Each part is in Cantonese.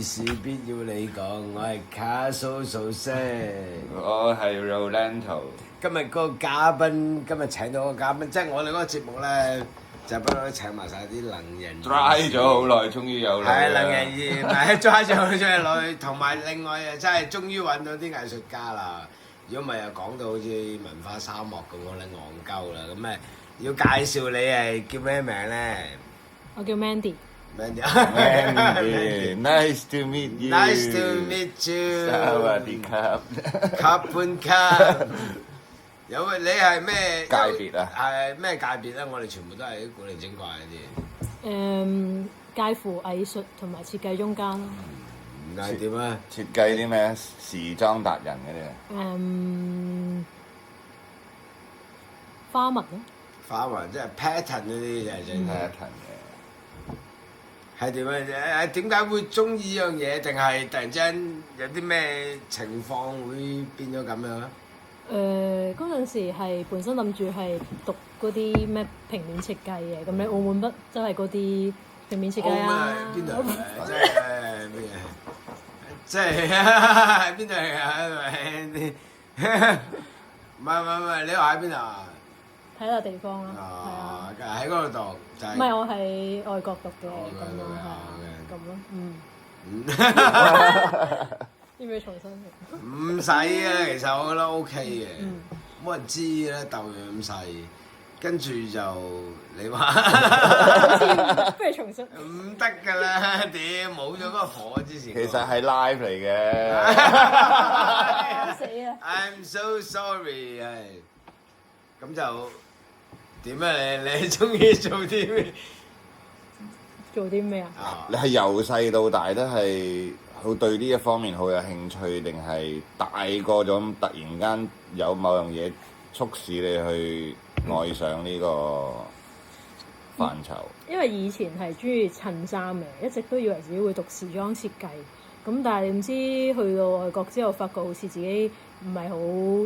事必要你講，我係卡蘇蘇聲，我係 Rolando。今日嗰個嘉賓，今日請到個嘉賓，即係我哋嗰個節目咧，就不嬲請埋晒啲能人。dry 咗好耐，終於有女。係能人異，唔係 dry 咗好耐女，同埋另外啊，真係終於揾到啲藝術家啦。如果唔係又講到好似文化沙漠咁，我哋戇鳩啦。咁誒要介紹你係叫咩名咧？我叫 Mandy。Mandy，nice to meet you。Nice to meet you。薩瓦迪卡。卡半卡。有你係咩界別啊？係咩界別咧？我哋全部都係啲古靈精怪嗰啲。介乎藝術同埋設計中間咯。唔係點啊？設計啲咩？時裝達人嗰啲。花紋咯。花紋即係 pattern 嗰啲就係整 pattern 嘅。係點樣啫？點解會中意呢樣嘢？定係突然之間有啲咩情況會變咗咁樣啊？嗰陣時係本身諗住係讀嗰啲咩平面設計嘅，咁你澳門不都係嗰啲平面設計啊？邊度？即係咩？即係喺邊度嚟啊？唔係，你話喺邊度啊？睇下地方啦。啊，喺嗰度讀就係。唔係，我喺外國讀嘅，咁咯，係咁咯，要唔要重新？唔使啊，其實我覺得 OK 嘅，冇人知咧，竇樣咁細，跟住就你話，不如重新。唔得㗎啦，屌冇咗嗰個火之前。其實係 live 嚟嘅。死啊 ！I'm so sorry，係咁就點啊？你中意做啲咩？做啲咩啊？你係由細到大都係好對呢一方面好有興趣，定係大個咗突然間有某樣嘢促使你去愛上呢個範疇？因為以前係中意襯衫嘅，一直都以為自己會讀時裝設計。咁但係唔知去到外國之後，發覺好似自己唔係好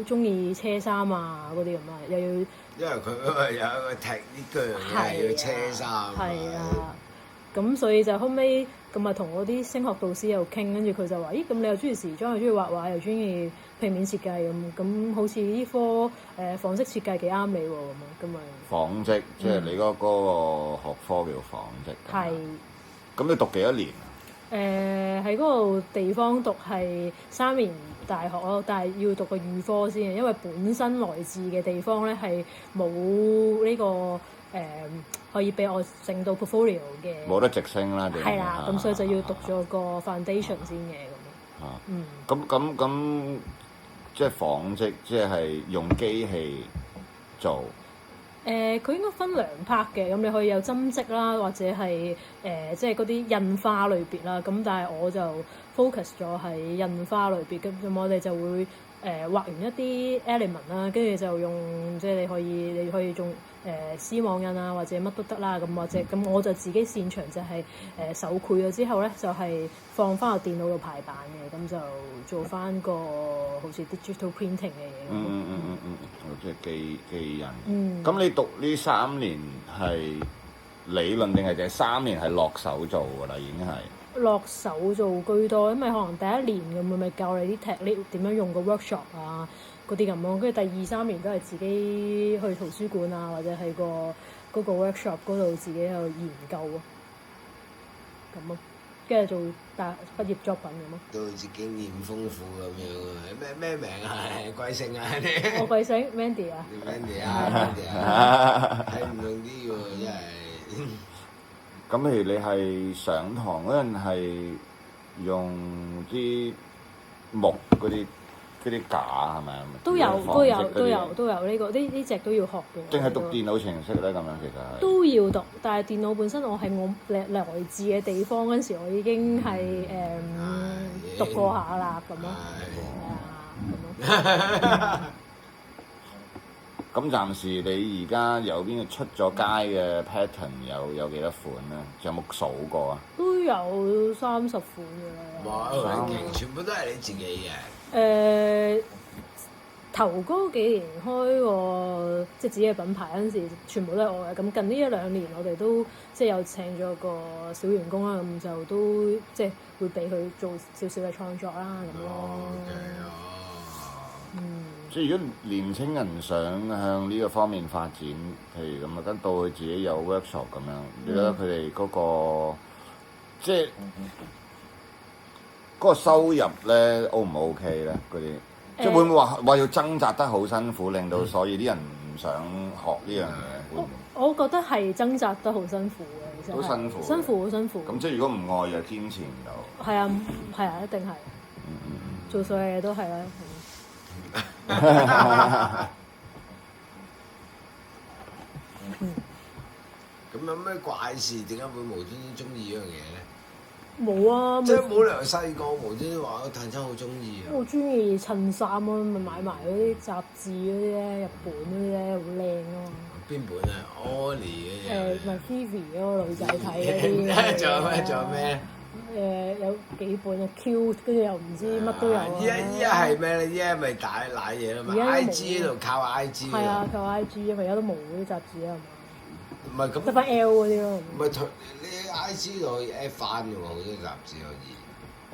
中意車衫啊嗰啲咁啊，又要因為佢有一個踢呢腳嘅要車衫。係啊。咁所以就後尾咁啊，同我啲升學導師又傾，跟住佢就話：咦，咁你又中意時裝，又中意畫畫，又中意平面設計咁好似呢科紡織設計幾啱你喎咁咪。紡織即係你嗰個學科叫紡織。係。咁你讀幾多年啊？喺嗰度地方讀係3年大學咯，但係要讀個預科先嘅，因為本身來自嘅地方咧係冇呢個可以俾我整到 portfolio 嘅，冇得直升啦，係啦，咁所以就要讀咗個 foundation 先嘅咁。咁即係紡織，即係用機器做。佢應該分2 part 嘅，咁你可以有針織啦，或者係即係嗰啲印花類別啦。咁但係我就 focus 咗喺印花類別，咁我哋就會畫完一啲 element 啦，跟住就用即係你可以用絲網印啊，或者乜都得啦。咁或者咁我就自己擅長就係手繪咗之後咧，就係放翻個電腦度排版嘅，咁就做翻個好似 digital printing 嘅嘢。即係機印。咁你讀呢3年係理論定係就係3年係落手做㗎啦？已經係落手做居多，因為可能第1年咁咪教你啲 technique 點樣用個 workshop 啊嗰啲咁咯，跟住第2、3年都係自己去圖書館啊，或者喺嗰個 workshop 嗰度自己喺度研究咯，咁咯，跟住做大畢業作品咁咯。都好似經驗豐富咁樣啊！咩名啊？貴姓啊？我貴姓 Mandy 啊。Mandy 啊，睇唔同啲喎，真係。咁譬如你係上堂嗰陣係用啲木嗰啲架係咪啊？都有呢隻都要學嘅。定係讀電腦程式咧？咁樣其實係都要讀，但係電腦本身我來自嘅地方嗰陣時，我已經係讀過下啦咁咯。咁暫時你而家有邊個出咗街嘅 pattern 有幾多款咧？有冇數過啊？都有30款嘅啦。哇！全部都係你自己嘅。頭嗰幾年開個即係自己嘅品牌嗰陣時，全部都係我嘅。咁近呢1-2年，我哋都即係有請咗個小員工啦，咁就都即係會俾佢做少少嘅創作啦咁咯。即係如果年青人想向呢個方面發展，譬如咁啊，跟到佢自己有 workshop 咁樣，你覺得佢哋嗰個即係嗰個收入咧 O 唔 OK 咧？嗰啲即係會唔會話要掙扎得好辛苦，令到所以啲人唔想學呢樣嘢？會唔會？我覺得係掙扎得好辛苦嘅，其實好辛苦，辛苦好辛苦。咁即係如果唔愛就堅持唔到。係啊，係啊，一定係。做所有嘢都係啦。咁有咩怪事？點解會無端端中意呢樣嘢咧？冇啊，即係冇理由細個無端端話我突然間好中意啊！我中意襯衫啊，咪買埋嗰啲雜誌嗰啲咧，日本嗰啲咧好靚啊嘛。邊本啊？Ollie 嘅嘢。咪 Phoebe 嗰個女仔睇嗰啲。仲有咩？仲有咩？有幾本啊 Q， 跟住又唔知乜都有啊。依家係咩咧？依家咪大奶嘢啦嘛 ！IG 呢度靠 IG。係啊，靠 IG，因為而家都冇嗰啲雜誌啊嘛。唔係咁。得翻 L 嗰啲咯。唔係你 IG 度可以 add 翻嘅喎，好多雜誌可以。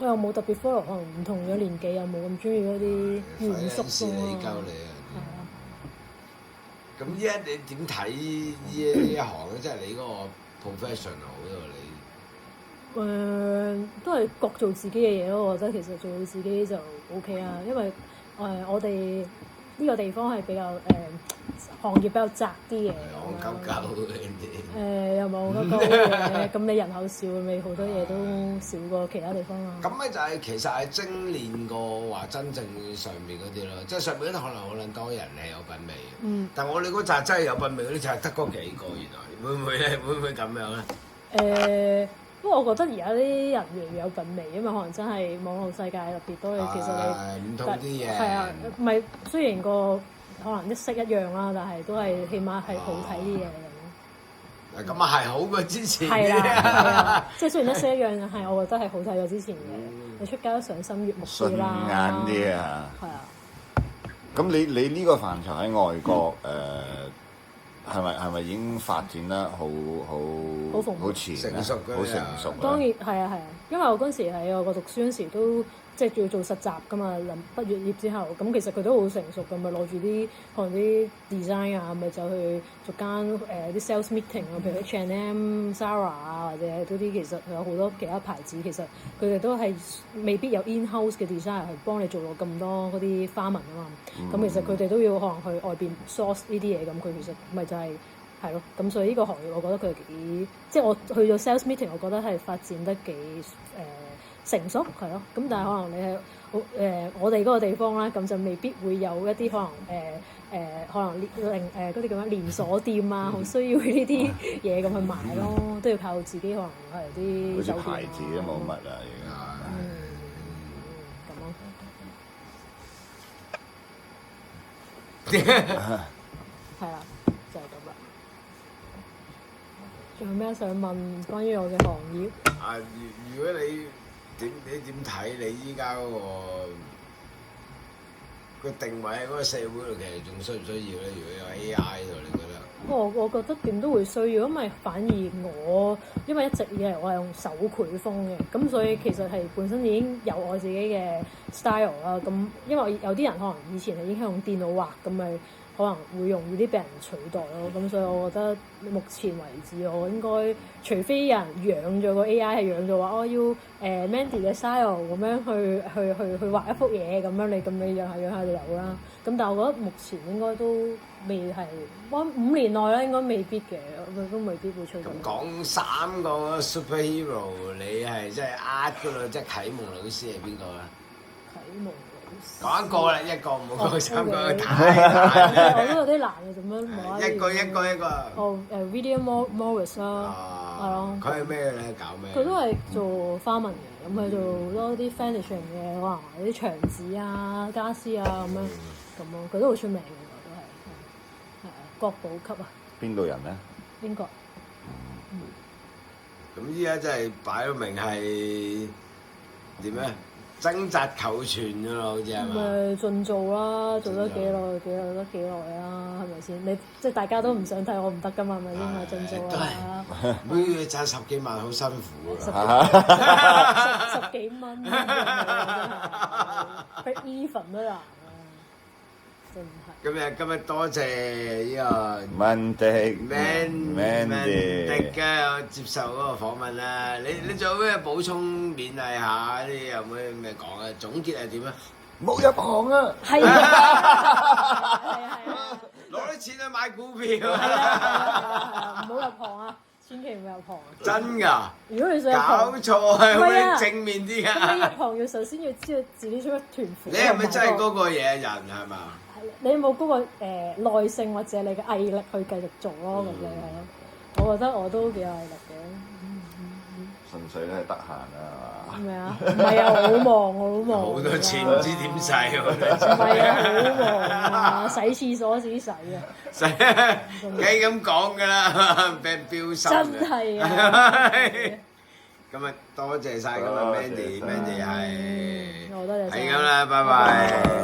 我又冇特別 follow，可能唔同嘅年紀又冇咁中意嗰啲元素咯。你鳩你啊！咁依家你點睇呢一行咧？即係你嗰個 professional 嗰度你。都係各做自己嘅嘢咯。我覺得其實做自己就 OK 啦，因為我哋呢個地方係比較行業比較窄啲嘅。戇鳩鳩嘅又冇嗰個嘅，咁你人口少，咪好多嘢都少過其他地方啦。咁咧就係其實係精練過話真正上面嗰啲咯，即係上面嗰啲可能好撚多人係有品味嘅。但我哋嗰扎真係有品味嗰啲就係得嗰幾個，原來會唔會咧？會唔會咁樣咧？不過我覺得而家啲人越嚟越有品味，因為可能真係網絡世界特別多嘢，其實你唔同啲嘢。係啊，唔係雖然個可能一式一樣啦，但係都係起碼係好睇啲嘢咁。咁啊係好過之前。係啦，即係雖然一式一樣，係我覺得係好睇過之前嘅。你出街都賞心悅目啲啦。順眼啲啊！係啊。咁你呢個範疇喺外國係咪已經發展得好前咧？好成熟。當然係啊，因為我嗰陣時喺外國讀書嗰陣時都即係仲要做實習㗎嘛。畢業之後，咁其實佢都好成熟㗎，咪攞住啲可能啲 design 啊，咪就去逐間啲 sales meeting 啊，譬如 H&M、Zara 啊，或者嗰啲其實有好多其他牌子，其實佢哋都係未必有 in-house 嘅 designer 去幫你做到咁多嗰啲花紋啊嘛。咁其實佢哋都要可能去外邊 source 呢啲嘢，咁佢其實咪就係咯。咁所以呢個行業我覺得佢幾即係我去咗 sales meeting，我覺得係發展得幾成熟係咯。咁但係可能你係我哋嗰個地方啦，咁就未必會有一啲可能嗰啲咁樣連鎖店啊，好需要呢啲嘢咁去買咯，都要靠自己可能係啲好似牌子都冇乜啊，而家。咁咯。係啦，就係咁啦。仲有咩想問關於我嘅行業？如果你點睇你依家嗰個定位喺嗰個社會度，其實仲需唔需要咧？如果有 AI 度，你覺得？我覺得點都會需要，因為反而因為一直以嚟我係用手繪風嘅，咁所以其實係本身已經有我自己嘅 style 啦。咁因為有啲人可能以前係已經用電腦畫，咁咪可能會容易啲俾人取代咯。咁所以我覺得目前為止，我應該除非有人養咗個 AI 係養咗話，我要Mandy 嘅 style 咁樣去畫一幅嘢咁樣，你養下就有啦。咁但係我覺得目前應該都未係5年內咧，應該未必嘅，都未必會出現。咁講3個 superhero， 你係即係呃㗎啦，即係啟蒙老師係邊個啊？啟蒙老師講一個啦，一個唔好講3個，太難。我都有啲難嘅，咁樣冇啦。一個。William Morris 啦，係咯。佢係咩咧？搞咩？佢都係做花紋嘅，咁佢做多啲 finishing 嘅，可能啲牆紙啊、傢俬啊咁咯，佢都好出名嘅，都係國寶級啊！邊度人咧？英國。咁依家真係擺到明係點咧？掙扎求全㗎咯，好似係嘛？咪盡做啦，做得幾耐得幾耐啦，係咪先？你即係大家都唔想睇我唔得㗎嘛，係咪先？咪盡做啦。每月賺10幾萬好辛苦十幾蚊，佢 even 都難啊，真係。今日多謝呢個文迪 Mandy 嘅接受嗰個訪問啦。你仲有咩補充勉勵下？啲有冇咩講啊？總結係點啊？冇入行啊！係啊，攞啲錢去買股票係啊，唔好入行啊！千祈唔好入行。真㗎？如果你想入行，搞錯係咪正面啲咁你入㗎？行要首先要知道自己出一團火。你係咪真係嗰個嘢人係嘛？你有冇嗰個耐性或者你嘅毅力去繼續做咯？咁樣，我覺得我都幾有毅力嘅。純粹都係得閒啊，咩啊？唔係啊，好忙，好忙。好多錢唔知點使喎！唔係啊，好忙啊！洗廁所自己洗啊！梗係咁講㗎啦，俾人標心嘅。真係啊！咁啊，多謝晒今日 Mandy 係我多謝晒係咁啦，拜拜。